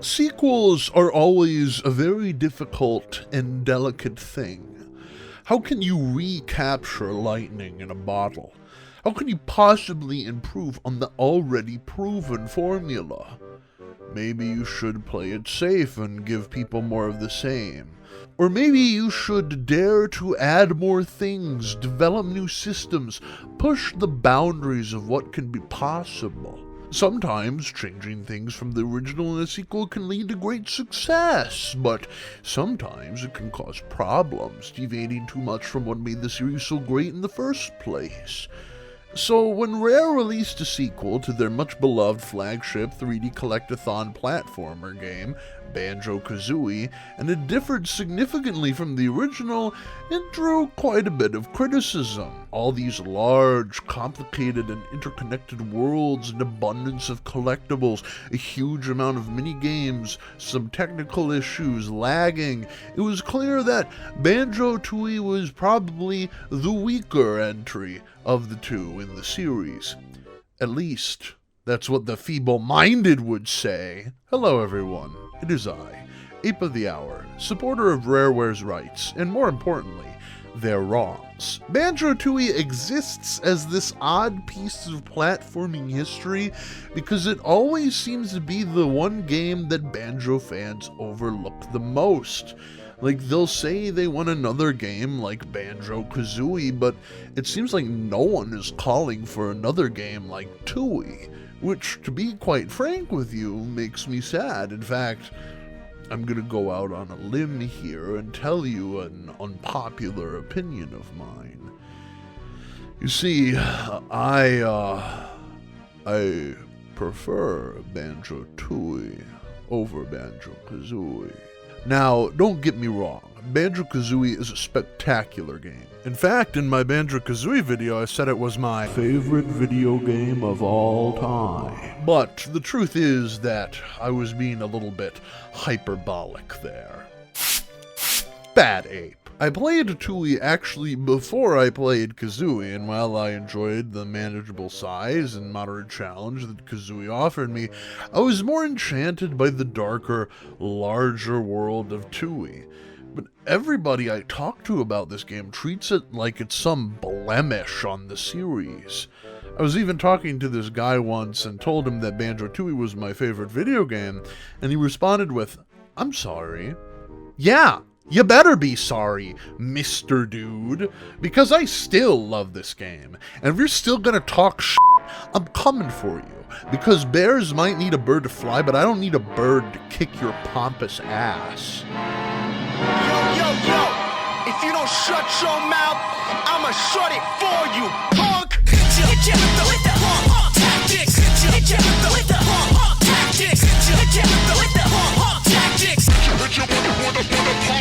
Sequels are always a very difficult and delicate thing. How can you recapture lightning in a bottle? How can you possibly improve on the already proven formula? Maybe you should play it safe and give people more of the same. Or maybe you should dare to add more things, develop new systems, push the boundaries of what can be possible. Sometimes changing things from the original in a sequel can lead to great success, but sometimes it can cause problems, deviating too much from what made the series so great in the first place. So when Rare released a sequel to their much-beloved flagship 3D collectathon platformer game, Banjo-Kazooie, and it differed significantly from the original, it drew quite a bit of criticism. All these large, complicated, and interconnected worlds, an abundance of collectibles, a huge amount of mini-games, some technical issues, lagging. It was clear that Banjo-Tooie was probably the weaker entry of the two in the series. At least, that's what the feeble-minded would say. Hello everyone, it is I, Ape of the Hour, supporter of Rareware's rights, and more importantly, their wrongs. Banjo-Tooie exists as this odd piece of platforming history because it always seems to be the one game that Banjo fans overlook the most. Like, they'll say they want another game like Banjo-Kazooie, but it seems like no one is calling for another game like Tooie, which, to be quite frank with you, makes me sad. In fact, I'm gonna go out on a limb here and tell you an unpopular opinion of mine. You see, I prefer Banjo-Tooie over Banjo-Kazooie. Now, don't get me wrong, Banjo-Kazooie is a spectacular game. In fact, in my Banjo-Kazooie video, I said it was my favorite video game of all time. But the truth is that I was being a little bit hyperbolic there. Bad Ape. I played Tooie actually before I played Kazooie, and while I enjoyed the manageable size and moderate challenge that Kazooie offered me, I was more enchanted by the darker, larger world of Tooie. But everybody I talk to about this game treats it like it's some blemish on the series. I was even talking to this guy once and told him that Banjo-Tooie was my favorite video game, and he responded with, "I'm sorry." Yeah, you better be sorry, Mr. Dude, because I still love this game, and if you're still gonna talk shit, I'm coming for you, because bears might need a bird to fly, but I don't need a bird to kick your pompous ass. Yo, if you don't shut your mouth, I'ma shut it for you, punk! Hit ya with the punk tactics! Hit ya with the punk tactics! Hit ya with the punk tactics! Hit ya with the punk tactics!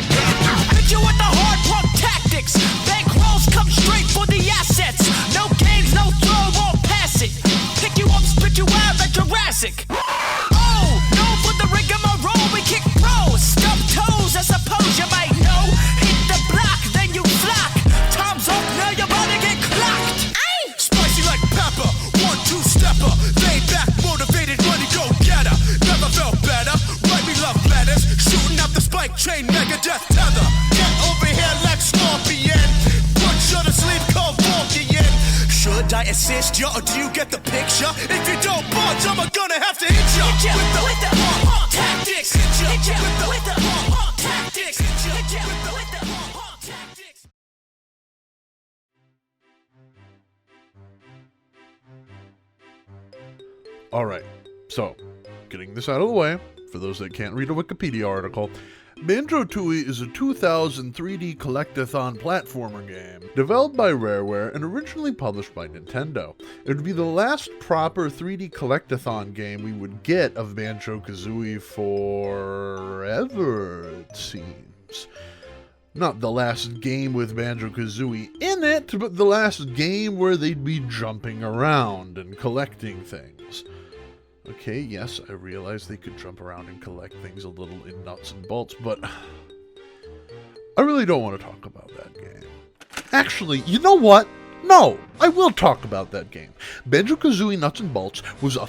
Hit ya with the hard punk tactics! Bankrolls come straight for the assets! No games, no throw, won't pass it! Pick you up, spit you out like Jurassic! Oh, no for the rigmarole, we kick pros! Stub toes, I suppose you might know! Hit the block, then you flock! Time's up, now you're about to get clocked! Aye! Spicy like pepper, 1-2-stepper! Laid back, motivated, money go-getter! Never felt better, write me love letters! Shooting out the spike chain, Megadeth tether! Get over here like Scorpion! Put you to sleep, cold Vulcan! Should I assist you, or do you get the picture? If you don't budge, I'm gonna have to hit ya! Hit ya with the punk tactics! Hit ya with the punk tactics! Hit ya with the punk tactics! Alright, so, getting this out of the way, for those that can't read a Wikipedia article, Banjo-Tooie is a 2000 3D collectathon platformer game, developed by Rareware and originally published by Nintendo. It would be the last proper 3D collectathon game we would get of Banjo-Kazooie forever, it seems. Not the last game with Banjo-Kazooie in it, but the last game where they'd be jumping around and collecting things. Okay, yes, I realize they could jump around and collect things a little in nuts and bolts, but I really don't want to talk about that game. Actually, you know what? No, I will talk about that game. Banjo-Kazooie Nuts and Bolts was a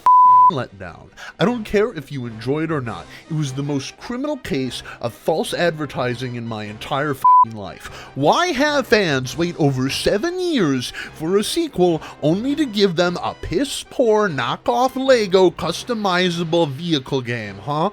letdown. I don't care if you enjoy it or not. It was the most criminal case of false advertising in my entire life. Why have fans wait over 7 years for a sequel only to give them a piss-poor knockoff Lego customizable vehicle game, huh?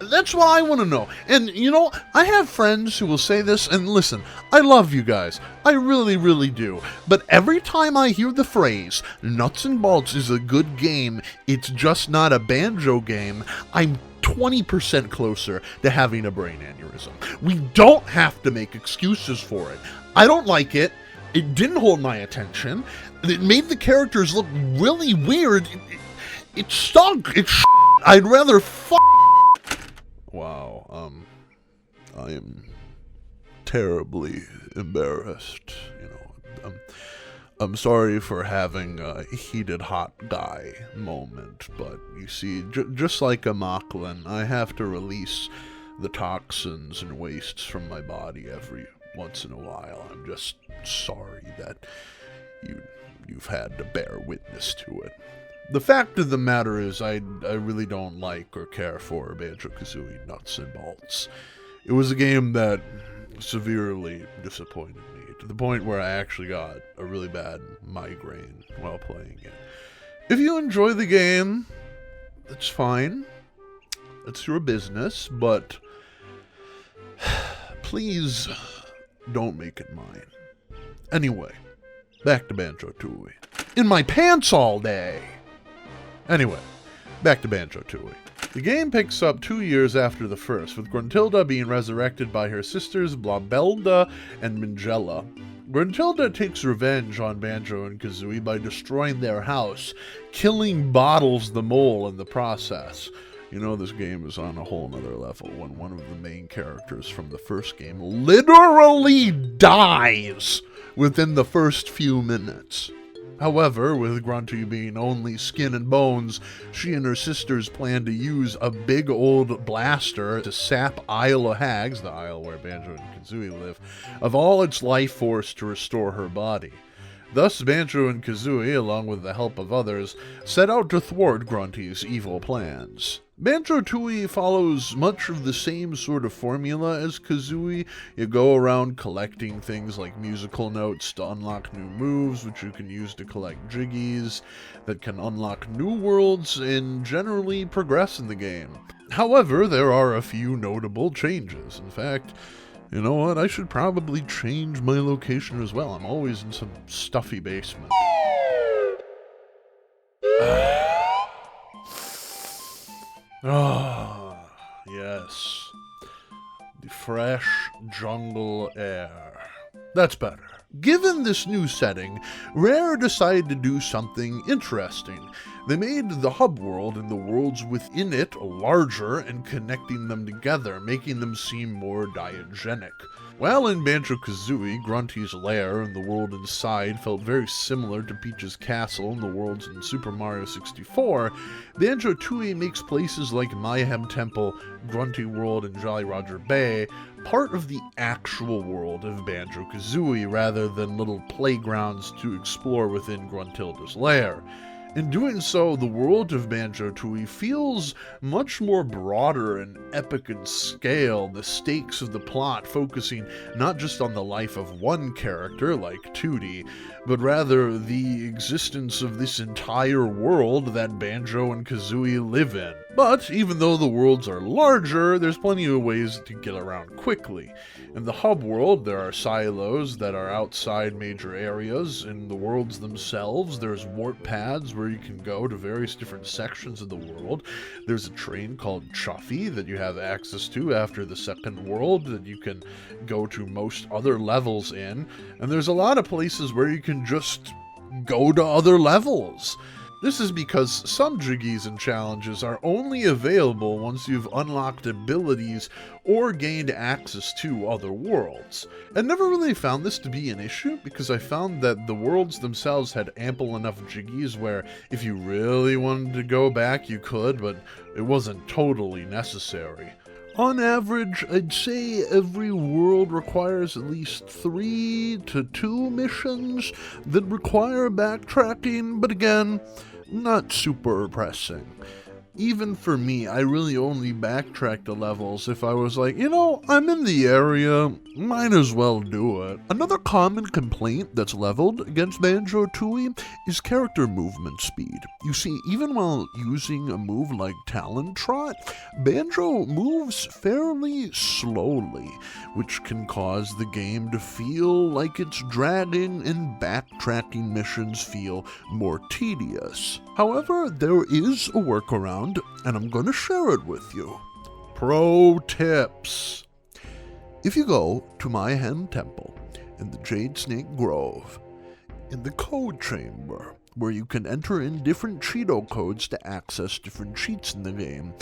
That's what I want to know. And, you know, I have friends who will say this, and listen, I love you guys. I really, really do. But every time I hear the phrase, Nuts and Bolts is a good game, it's just not a banjo game, I'm 20% closer to having a brain aneurysm. We don't have to make excuses for it. I don't like it. It didn't hold my attention. It made the characters look really weird. It stunk. I'd rather Wow, I am terribly embarrassed, I'm sorry for having a heated hot guy moment, but you see, just like a Mocklin, I have to release the toxins and wastes from my body every once in a while. I'm just sorry that you've had to bear witness to it. The fact of the matter is, I really don't like or care for Banjo-Kazooie Nuts and Bolts. It was a game that severely disappointed me, to the point where I actually got a really bad migraine while playing it. If you enjoy the game, that's fine. That's your business, but please don't make it mine. Anyway, back to Banjo-Tooie. In my pants all day! Anyway, back to Banjo-Tooie. The game picks up 2 years after the first, with Gruntilda being resurrected by her sisters Blobelda and Mingella. Gruntilda takes revenge on Banjo and Kazooie by destroying their house, killing Bottles the Mole in the process. You know, this game is on a whole nother level when one of the main characters from the first game literally dies within the first few minutes. However, with Grunty being only skin and bones, she and her sisters plan to use a big old blaster to sap Isle of Hags, the isle where Banjo and Kazooie live, of all its life force to restore her body. Thus, Banjo and Kazooie, along with the help of others, set out to thwart Grunty's evil plans. Banjo-Tooie follows much of the same sort of formula as Kazooie. You go around collecting things like musical notes to unlock new moves, which you can use to collect jiggies that can unlock new worlds and generally progress in the game. However, there are a few notable changes. In fact, you know what? I should probably change my location as well. I'm always in some stuffy basement. Ah, yes. The fresh jungle air. That's better. Given this new setting, Rare decided to do something interesting. They made the hub world and the worlds within it larger and connecting them together, making them seem more diegetic. While in Banjo-Kazooie, Grunty's lair and the world inside felt very similar to Peach's castle and the worlds in Super Mario 64, Banjo-Tooie makes places like Mayhem Temple, Grunty World, and Jolly Roger Bay part of the actual world of Banjo-Kazooie rather than little playgrounds to explore within Gruntilda's lair. In doing so, the world of Banjo-Tooie feels much more broader and epic in scale, the stakes of the plot focusing not just on the life of one character, like Tootie, but rather the existence of this entire world that Banjo and Kazooie live in. But even though the worlds are larger, there's plenty of ways to get around quickly. In the hub world, there are silos that are outside major areas. In the worlds themselves, there's warp paths where you can go to various different sections of the world. There's a train called Chuffy that you have access to after the second world that you can go to most other levels in. And there's a lot of places where you can just go to other levels. This is because some jiggies and challenges are only available once you've unlocked abilities or gained access to other worlds. I never really found this to be an issue because I found that the worlds themselves had ample enough jiggies where if you really wanted to go back you could, but it wasn't totally necessary. On average, I'd say every world requires at least 3 to 2 missions that require backtracking, but again, not super pressing. Even for me, I really only backtrack the levels if I was like, I'm in the area, might as well do it. Another common complaint that's leveled against Banjo-Tooie is character movement speed. You see, even while using a move like Talon Trot, Banjo moves fairly slowly, which can cause the game to feel like it's dragging and backtracking missions feel more tedious. However, there is a workaround, and I'm going to share it with you. Pro tips. If you go to My Hen Temple in the Jade Snake Grove, in the code chamber, where you can enter in different Cheeto codes to access different cheats in the game,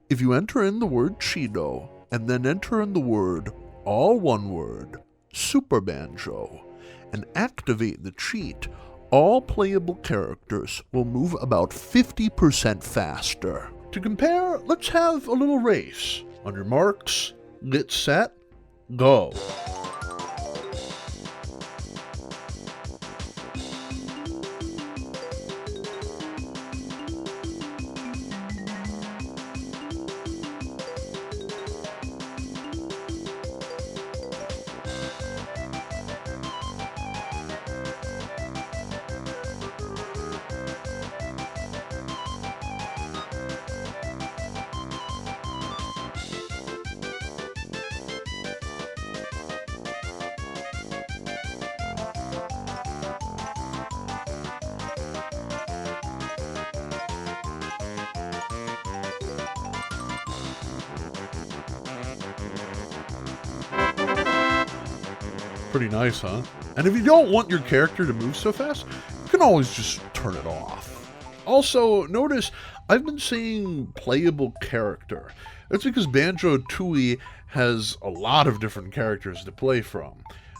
if you enter in the word Cheeto, and then enter in the word, all one word, Super Banjo, and activate the cheat, all playable characters will move about 50% faster. To compare, let's have a little race. On your marks, get set, go. Pretty nice, huh? And if you don't want your character to move so fast, you can always just turn it off. Also, notice I've been saying playable character. That's because Banjo-Tooie has a lot of different characters to play from.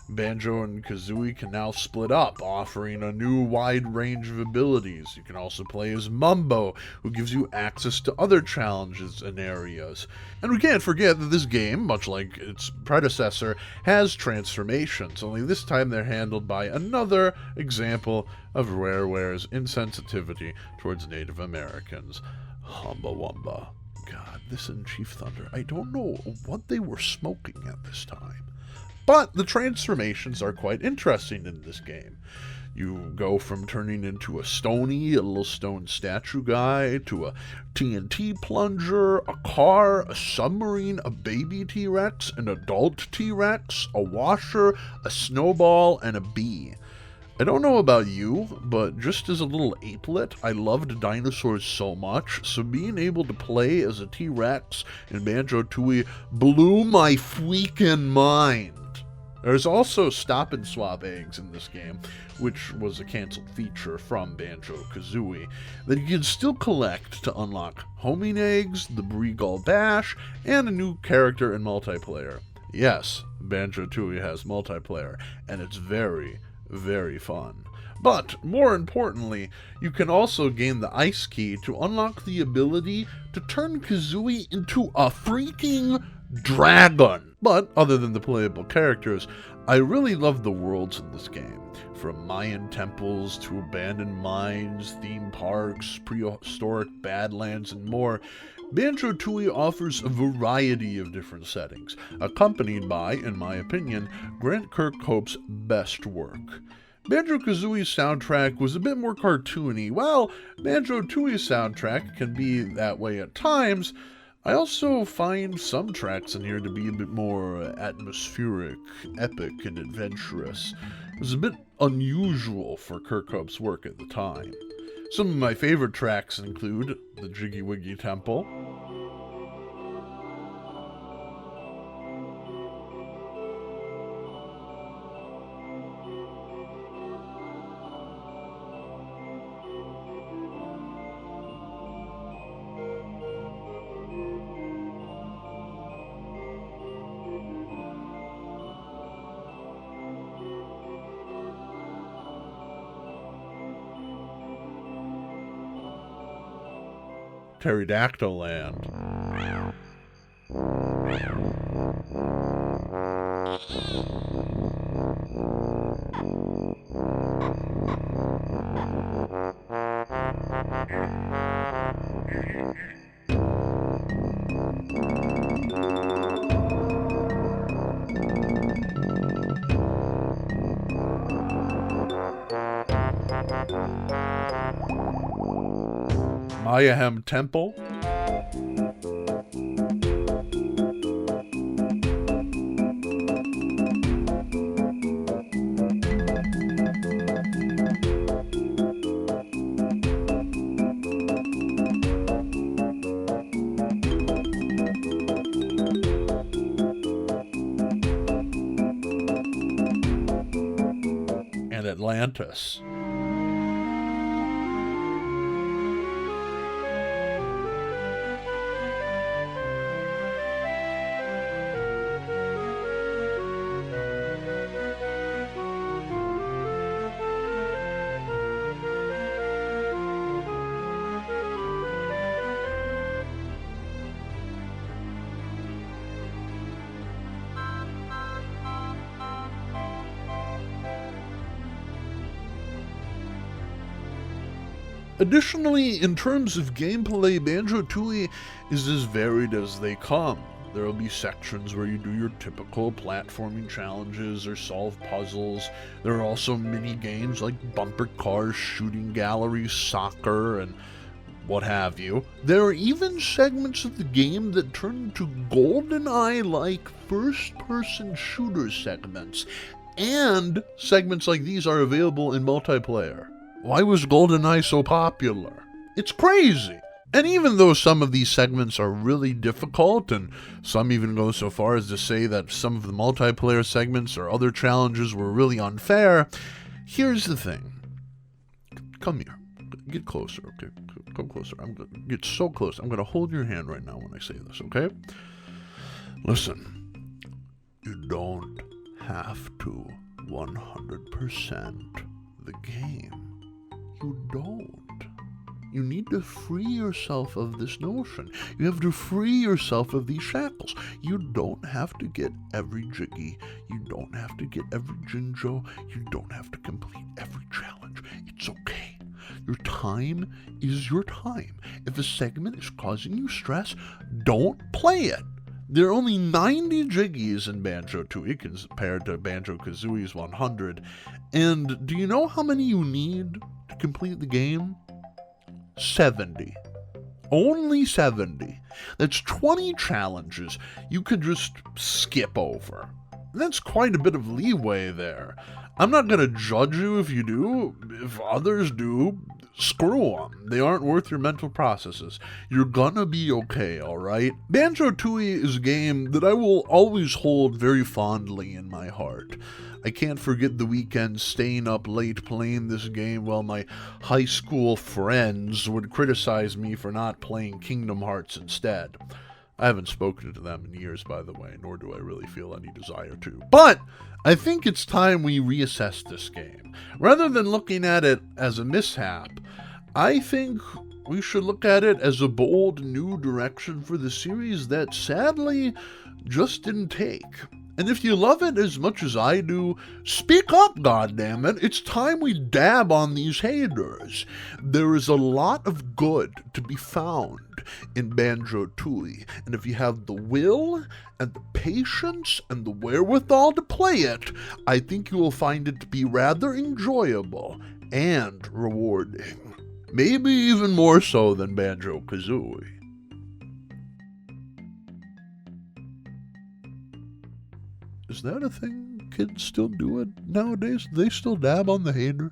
Banjo and Kazooie can now split up, offering a new wide range of abilities. You can also play as Mumbo, who gives you access to other challenges and areas. And we can't forget that this game, much like its predecessor, has transformations, only this time they're handled by another example of Rareware's insensitivity towards Native Americans. Humba Wumba. God, this and Chief Thunder, I don't know what they were smoking at this time. But the transformations are quite interesting in this game. You go from turning into a little stone statue guy, to a TNT plunger, a car, a submarine, a baby T-Rex, an adult T-Rex, a washer, a snowball, and a bee. I don't know about you, but just as a little apelet, I loved dinosaurs so much, so being able to play as a T-Rex in Banjo-Tooie blew my freaking mind. There's also Stop and Swap eggs in this game, which was a cancelled feature from Banjo-Kazooie, that you can still collect to unlock homing eggs, the Breegull Bash, and a new character in multiplayer. Yes, Banjo-Tooie has multiplayer, and it's very, very fun. But, more importantly, you can also gain the Ice Key to unlock the ability to turn Kazooie into a freaking dragon. But, other than the playable characters, I really love the worlds in this game. From Mayan temples to abandoned mines, theme parks, prehistoric badlands, and more, Banjo-Tooie offers a variety of different settings, accompanied by, in my opinion, Grant Kirkhope's best work. Banjo-Kazooie's soundtrack was a bit more cartoony. While Banjo-Tooie's soundtrack can be that way at times, I also find some tracks in here to be a bit more atmospheric, epic, and adventurous. It was a bit unusual for Kirkhope's work at the time. Some of my favorite tracks include the Jiggy Wiggy Temple, Pterodactyl Land, Mayhem Temple. And Atlantis. Additionally, in terms of gameplay, Banjo-Tooie is as varied as they come. There will be sections where you do your typical platforming challenges or solve puzzles. There are also mini games like bumper cars, shooting galleries, soccer, and what have you. There are even segments of the game that turn into GoldenEye-like first-person shooter segments, and segments like these are available in multiplayer. Why was GoldenEye so popular? It's crazy! And even though some of these segments are really difficult, and some even go so far as to say that some of the multiplayer segments or other challenges were really unfair, here's the thing. Come here. Get closer, okay? Come closer. I'm going to get so close. I'm going to hold your hand right now when I say this, okay? Listen. You don't have to 100% the game. You don't. You need to free yourself of this notion. You have to free yourself of these shackles. You don't have to get every jiggy. You don't have to get every Jinjo. You don't have to complete every challenge. It's okay. Your time is your time. If a segment is causing you stress, don't play it. There are only 90 jiggies in Banjo-Tooie compared to Banjo-Kazooie's 100. And do you know how many you need to complete the game? 70. Only 70. That's 20 challenges you could just skip over. That's quite a bit of leeway there. I'm not going to judge you if you do. If others do, screw them. They aren't worth your mental processes. You're gonna be okay, alright? Banjo-Tooie is a game that I will always hold very fondly in my heart. I can't forget the weekends staying up late playing this game while my high school friends would criticize me for not playing Kingdom Hearts instead. I haven't spoken to them in years, by the way, nor do I really feel any desire to. But I think it's time we reassess this game. Rather than looking at it as a mishap, I think we should look at it as a bold new direction for the series that sadly just didn't take. And if you love it as much as I do, speak up, goddammit. It's time we dab on these haters. There is a lot of good to be found in Banjo-Tooie, and if you have the will and the patience and the wherewithal to play it, I think you will find it to be rather enjoyable and rewarding. Maybe even more so than Banjo-Kazooie. Is that a thing? Kids still do it nowadays? They still dab on the haters?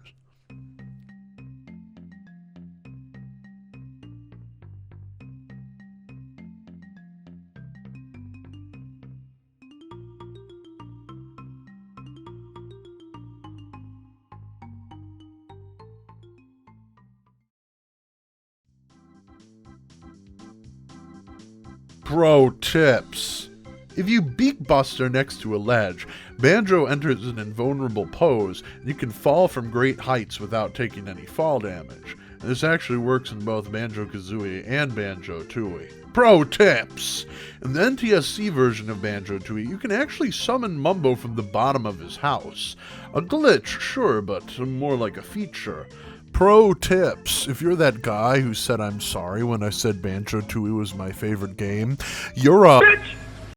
Pro tips. If you beak Buster next to a ledge, Banjo enters an invulnerable pose, and you can fall from great heights without taking any fall damage. And this actually works in both Banjo-Kazooie and Banjo-Tooie. Pro tips! In the NTSC version of Banjo-Tooie, you can actually summon Mumbo from the bottom of his house. A glitch, sure, but more like a feature. Pro tips. If you're that guy who said I'm sorry when I said Banjo-Tooie was my favorite game, you're a bitch!